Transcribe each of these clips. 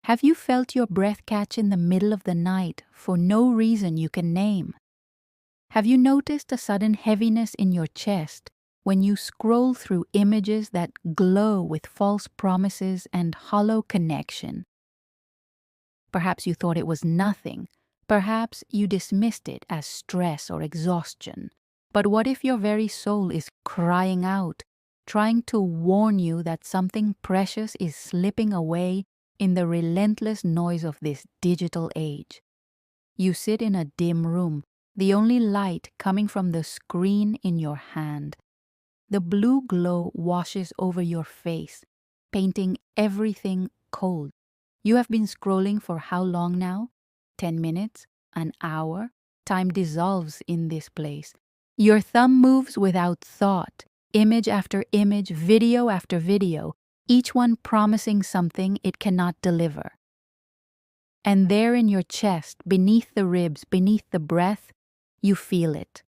Have you felt your breath catch in the middle of the night for no reason you can name? Have you noticed a sudden heaviness in your chest when you scroll through images that glow with false promises and hollow connection? Perhaps you thought it was nothing. Perhaps you dismissed it as stress or exhaustion. But what if your very soul is crying out, trying to warn you that something precious is slipping away in the relentless noise of this digital age? You sit in a dim room, the only light coming from the screen in your hand. The blue glow washes over your face, painting everything cold. You have been scrolling for how long now? 10 minutes? An hour? Time dissolves in this place. Your thumb moves without thought, image after image, video after video, each one promising something it cannot deliver. And there in your chest, beneath the ribs, beneath the breath, you feel it.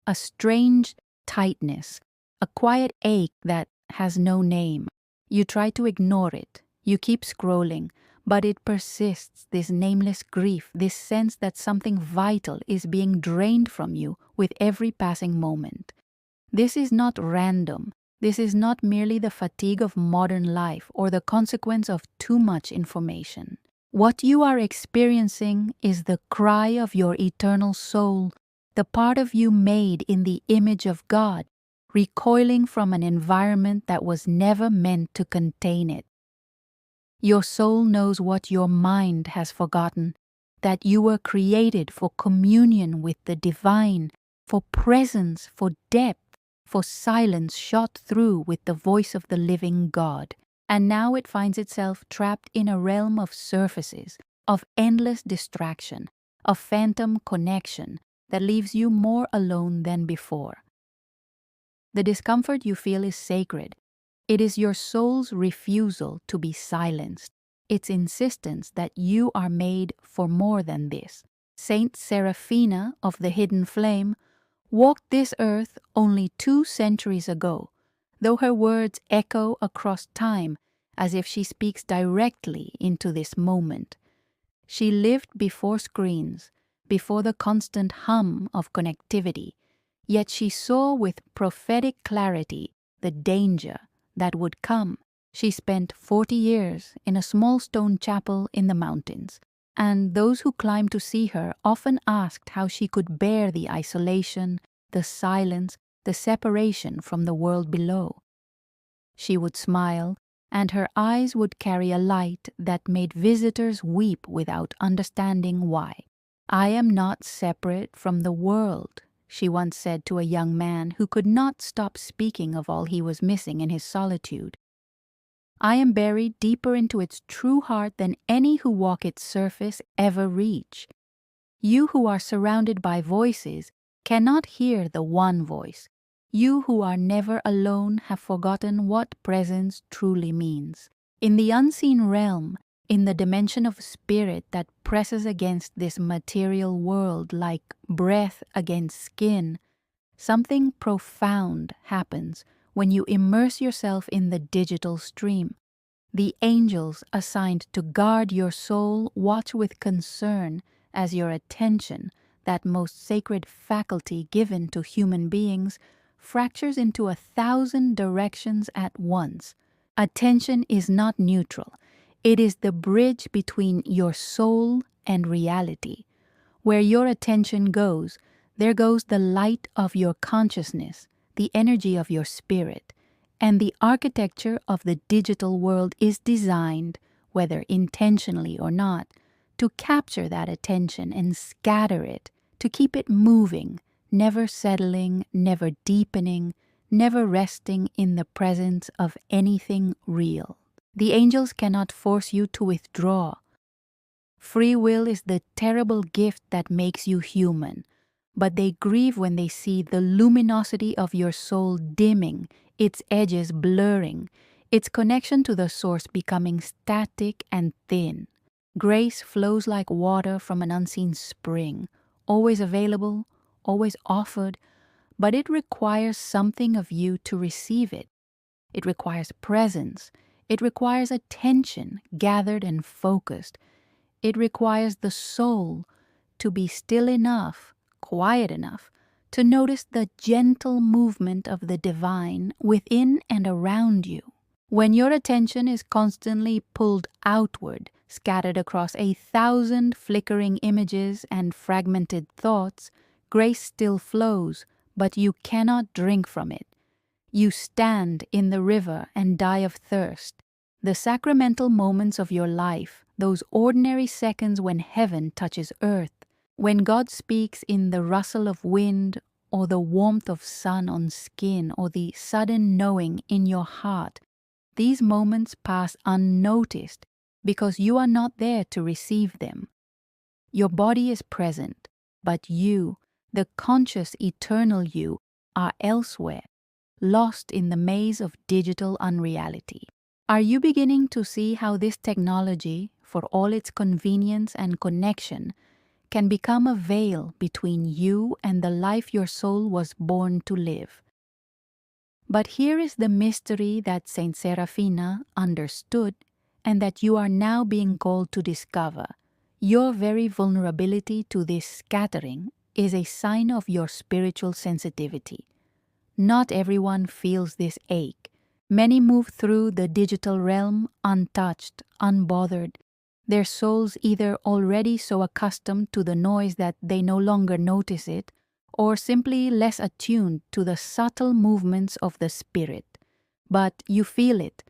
A strange tightness, a quiet ache that has no name. You try to ignore it. You keep scrolling, but it persists, this nameless grief, this sense that something vital is being drained from you with every passing moment. This is not random. This is not merely the fatigue of modern life or the consequence of too much information. What you are experiencing is the cry of your eternal soul, the part of you made in the image of God, recoiling from an environment that was never meant to contain it. Your soul knows what your mind has forgotten, that you were created for communion with the divine, for presence, for depth, for silence shot through with the voice of the living God. And now it finds itself trapped in a realm of surfaces, of endless distraction, of phantom connection that leaves you more alone than before. The discomfort you feel is sacred. It is your soul's refusal to be silenced, its insistence that you are made for more than this. Saint Seraphina of the Hidden Flame walked this earth only 2 centuries ago, though her words echo across time as if she speaks directly into this moment. She lived before screens, before the constant hum of connectivity, yet she saw with prophetic clarity the danger that would come. She spent 40 years in a small stone chapel in the mountains, and those who climbed to see her often asked how she could bear the isolation, the silence, the separation from the world below. She would smile, and her eyes would carry a light that made visitors weep without understanding why. "I am not separate from the world," she once said to a young man who could not stop speaking of all he was missing in his solitude. "I am buried deeper into its true heart than any who walk its surface ever reach. You who are surrounded by voices cannot hear the one voice. You who are never alone have forgotten what presence truly means. In the unseen realm, in the dimension of spirit that presses against this material world like breath against skin, something profound happens when you immerse yourself in the digital stream. The angels assigned to guard your soul watch with concern as your attention, that most sacred faculty given to human beings, fractures into 1,000 directions at once. Attention is not neutral. It is the bridge between your soul and reality. Where your attention goes, there goes the light of your consciousness, the energy of your spirit, and the architecture of the digital world is designed, whether intentionally or not, to capture that attention and scatter it, to keep it moving, never settling, never deepening, never resting in the presence of anything real. The angels cannot force you to withdraw. Free will is the terrible gift that makes you human, but they grieve when they see the luminosity of your soul dimming, its edges blurring, its connection to the source becoming static and thin. Grace flows like water from an unseen spring, always available, always offered, but it requires something of you to receive it. It requires presence. It requires attention gathered and focused. It requires the soul to be still enough, quiet enough, to notice the gentle movement of the divine within and around you. When your attention is constantly pulled outward, scattered across 1,000 flickering images and fragmented thoughts, grace still flows, but you cannot drink from it. You stand in the river and die of thirst. The sacramental moments of your life, those ordinary seconds when heaven touches earth, when God speaks in the rustle of wind or the warmth of sun on skin or the sudden knowing in your heart, these moments pass unnoticed because you are not there to receive them. Your body is present, but you, the conscious eternal you, are elsewhere, lost in the maze of digital unreality. Are you beginning to see how this technology, for all its convenience and connection, can become a veil between you and the life your soul was born to live? But here is the mystery that Saint Serafina understood and that you are now being called to discover. Your very vulnerability to this scattering is a sign of your spiritual sensitivity. Not everyone feels this ache. Many move through the digital realm untouched, unbothered, their souls either already so accustomed to the noise that they no longer notice it, or simply less attuned to the subtle movements of the spirit. But you feel it.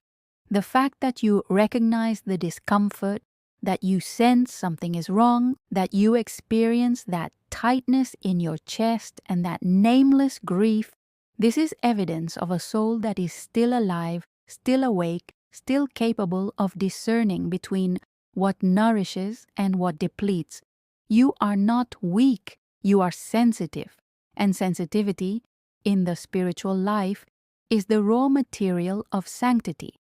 The fact that you recognize the discomfort, that you sense something is wrong, that you experience that tightness in your chest and that nameless grief, this is evidence of a soul that is still alive, still awake, still capable of discerning between what nourishes and what depletes. You are not weak, you are sensitive. And sensitivity, in the spiritual life, is the raw material of sanctity.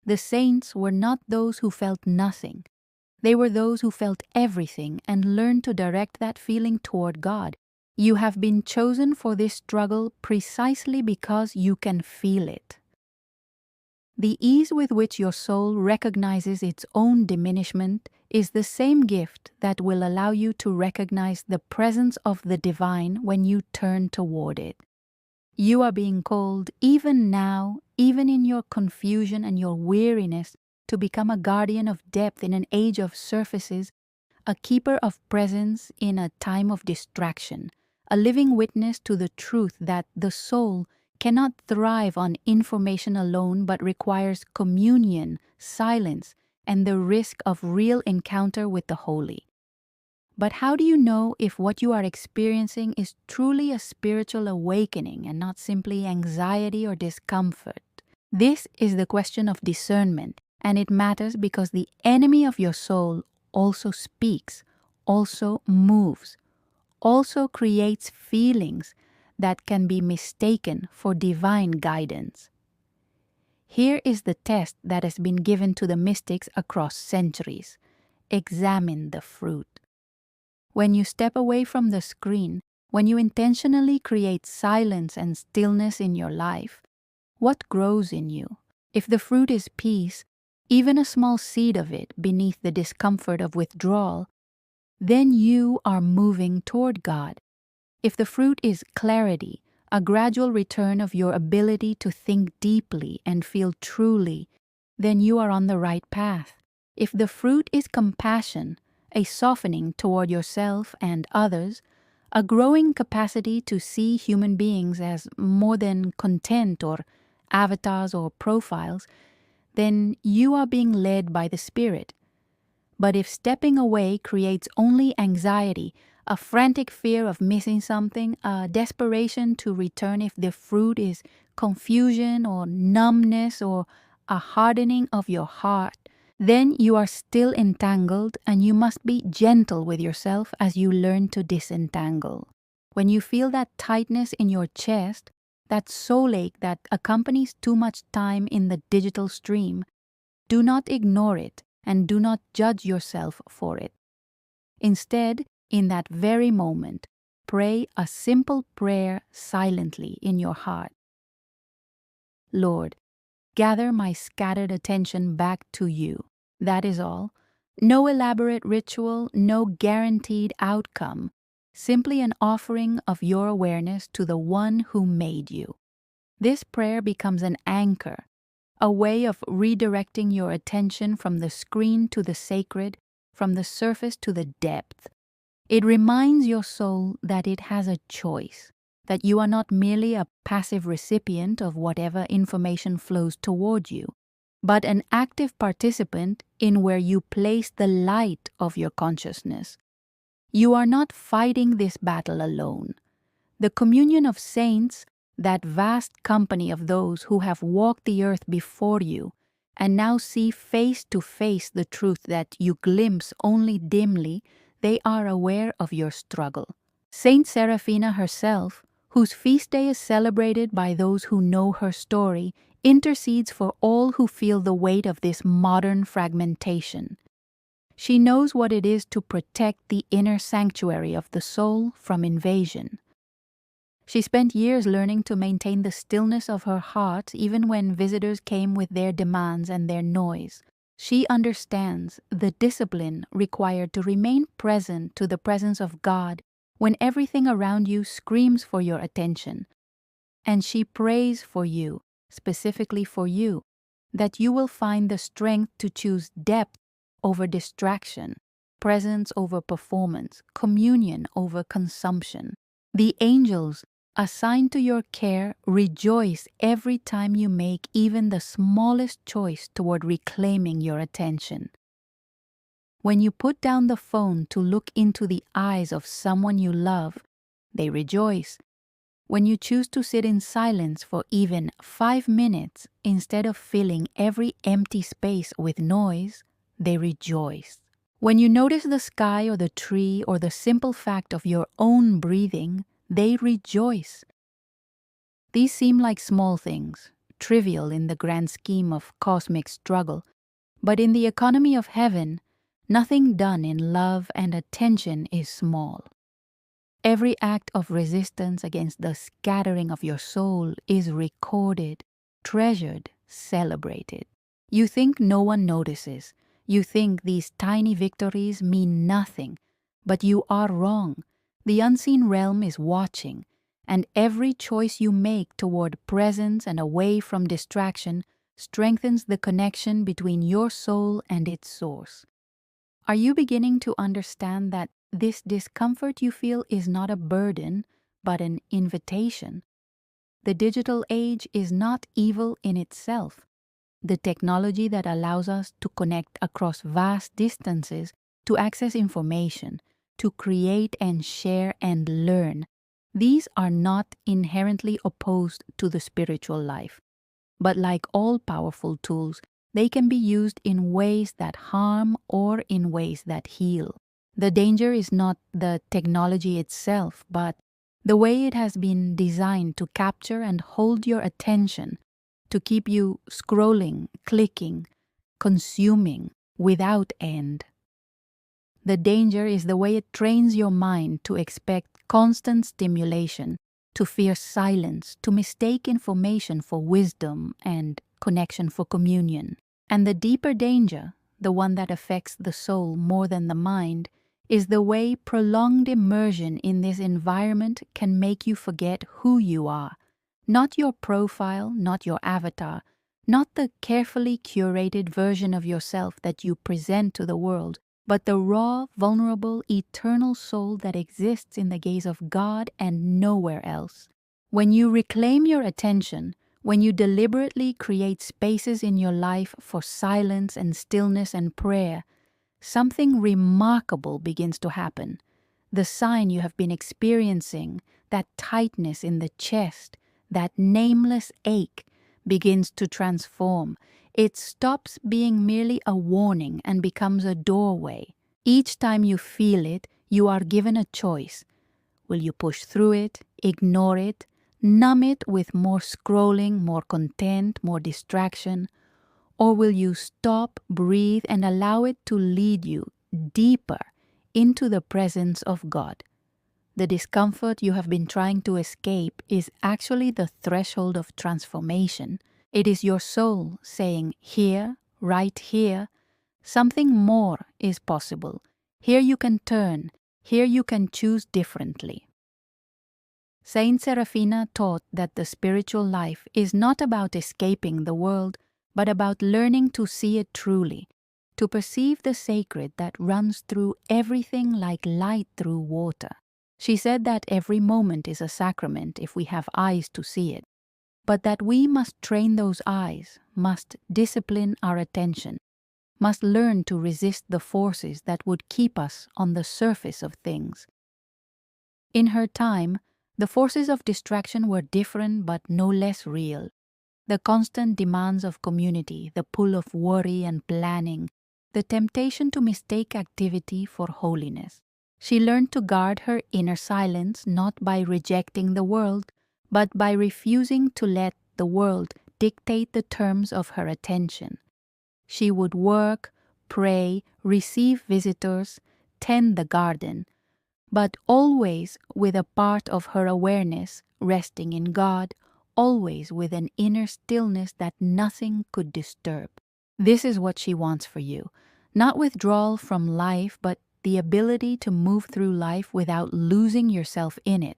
The saints were not those who felt nothing. They were those who felt everything and learned to direct that feeling toward God. You have been chosen for this struggle precisely because you can feel it. The ease with which your soul recognizes its own diminishment is the same gift that will allow you to recognize the presence of the divine when you turn toward it. You are being called even now, even in your confusion and your weariness, to become a guardian of depth in an age of surfaces, a keeper of presence in a time of distraction, a living witness to the truth that the soul cannot thrive on information alone but requires communion, silence, and the risk of real encounter with the holy. But how do you know if what you are experiencing is truly a spiritual awakening and not simply anxiety or discomfort? This is the question of discernment, and it matters because the enemy of your soul also speaks, also moves, also creates feelings that can be mistaken for divine guidance. Here is the test that has been given to the mystics across centuries. Examine the fruit. When you step away from the screen, when you intentionally create silence and stillness in your life, what grows in you? If the fruit is peace, even a small seed of it beneath the discomfort of withdrawal, then you are moving toward God. If the fruit is clarity, a gradual return of your ability to think deeply and feel truly, then you are on the right path. If the fruit is compassion, a softening toward yourself and others, a growing capacity to see human beings as more than content or avatars or profiles, then you are being led by the Spirit. But if stepping away creates only anxiety, a frantic fear of missing something, a desperation to return if the fruit is confusion or numbness or a hardening of your heart, then you are still entangled and you must be gentle with yourself as you learn to disentangle. When you feel that tightness in your chest, that soul ache that accompanies too much time in the digital stream, do not ignore it and do not judge yourself for it. Instead, in that very moment, pray a simple prayer silently in your heart. Lord, gather my scattered attention back to you. That is all. No elaborate ritual, no guaranteed outcome. Simply an offering of your awareness to the one who made you. This prayer becomes an anchor, a way of redirecting your attention from the screen to the sacred, from the surface to the depth. It reminds your soul that it has a choice, that you are not merely a passive recipient of whatever information flows toward you, but an active participant in where you place the light of your consciousness. You are not fighting this battle alone. The communion of saints, that vast company of those who have walked the earth before you and now see face to face the truth that you glimpse only dimly, they are aware of your struggle. Saint Seraphina herself, whose feast day is celebrated by those who know her story, intercedes for all who feel the weight of this modern fragmentation. She knows what it is to protect the inner sanctuary of the soul from invasion. She spent years learning to maintain the stillness of her heart even when visitors came with their demands and their noise. She understands the discipline required to remain present to the presence of God when everything around you screams for your attention. And she prays for you, specifically for you, that you will find the strength to choose depth over distraction, presence over performance, communion over consumption. The angels assigned to your care rejoice every time you make even the smallest choice toward reclaiming your attention. When you put down the phone to look into the eyes of someone you love, they rejoice. When you choose to sit in silence for even 5 minutes instead of filling every empty space with noise, they rejoice. When you notice the sky or the tree or the simple fact of your own breathing, they rejoice. These seem like small things, trivial in the grand scheme of cosmic struggle, but in the economy of heaven, nothing done in love and attention is small. Every act of resistance against the scattering of your soul is recorded, treasured, celebrated. You think no one notices. You think these tiny victories mean nothing, but you are wrong. The unseen realm is watching, and every choice you make toward presence and away from distraction strengthens the connection between your soul and its source. Are you beginning to understand that this discomfort you feel is not a burden, but an invitation? The digital age is not evil in itself. The technology that allows us to connect across vast distances, to access information, to create and share and learn, these are not inherently opposed to the spiritual life. But like all powerful tools, they can be used in ways that harm or in ways that heal. The danger is not the technology itself, but the way it has been designed to capture and hold your attention, to keep you scrolling, clicking, consuming without end. The danger is the way it trains your mind to expect constant stimulation, to fear silence, to mistake information for wisdom and connection for communion. And the deeper danger, the one that affects the soul more than the mind, is the way prolonged immersion in this environment can make you forget who you are. Not your profile, not your avatar, not the carefully curated version of yourself that you present to the world, but the raw, vulnerable, eternal soul that exists in the gaze of God and nowhere else. When you reclaim your attention, when you deliberately create spaces in your life for silence and stillness and prayer, something remarkable begins to happen. The sign you have been experiencing, that tightness in the chest, that nameless ache, begins to transform. It stops being merely a warning and becomes a doorway. Each time you feel it, you are given a choice. Will you push through it, ignore it, numb it with more scrolling, more content, more distraction? Or will you stop, breathe, and allow it to lead you deeper into the presence of God? The discomfort you have been trying to escape is actually the threshold of transformation. It is your soul saying, here, right here, something more is possible. Here you can turn. Here you can choose differently. Saint Serafina taught that the spiritual life is not about escaping the world, but about learning to see it truly, to perceive the sacred that runs through everything like light through water. She said that every moment is a sacrament if we have eyes to see it, but that we must train those eyes, must discipline our attention, must learn to resist the forces that would keep us on the surface of things. In her time, the forces of distraction were different but no less real. The constant demands of community, the pull of worry and planning, the temptation to mistake activity for holiness. She learned to guard her inner silence not by rejecting the world, but by refusing to let the world dictate the terms of her attention. She would work, pray, receive visitors, tend the garden, but always with a part of her awareness resting in God, always with an inner stillness that nothing could disturb. This is what she wants for you. Not withdrawal from life, but the ability to move through life without losing yourself in it.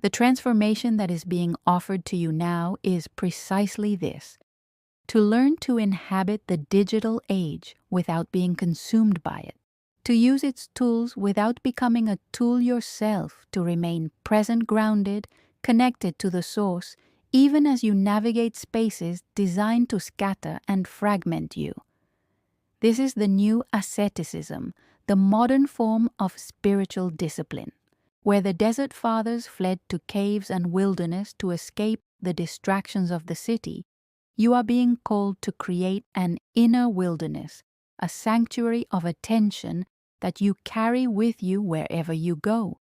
The transformation that is being offered to you now is precisely this: to learn to inhabit the digital age without being consumed by it, to use its tools without becoming a tool yourself, to remain present, grounded, connected to the source, even as you navigate spaces designed to scatter and fragment you. This is the new asceticism, the modern form of spiritual discipline. Where the desert fathers fled to caves and wilderness to escape the distractions of the city, you are being called to create an inner wilderness, a sanctuary of attention that you carry with you wherever you go.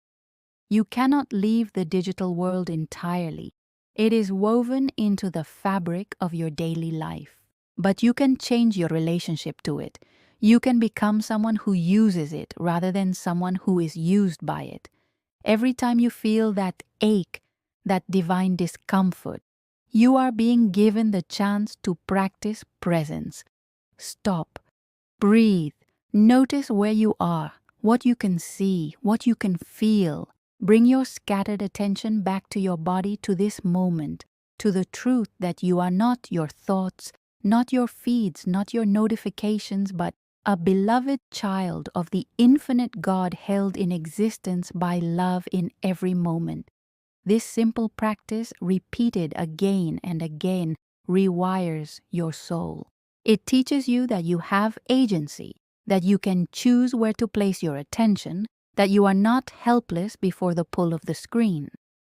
You cannot leave the digital world entirely. It is woven into the fabric of your daily life. But you can change your relationship to it. You can become someone who uses it rather than someone who is used by it. Every time you feel that ache, that divine discomfort, you are being given the chance to practice presence. Stop, breathe, notice where you are, what you can see, what you can feel. Bring your scattered attention back to your body, to this moment, to the truth that you are not your thoughts, not your feeds, not your notifications, but a beloved child of the infinite God held in existence by love in every moment. This simple practice, repeated again and again, rewires your soul. It teaches you that you have agency, that you can choose where to place your attention, that you are not helpless before the pull of the screen.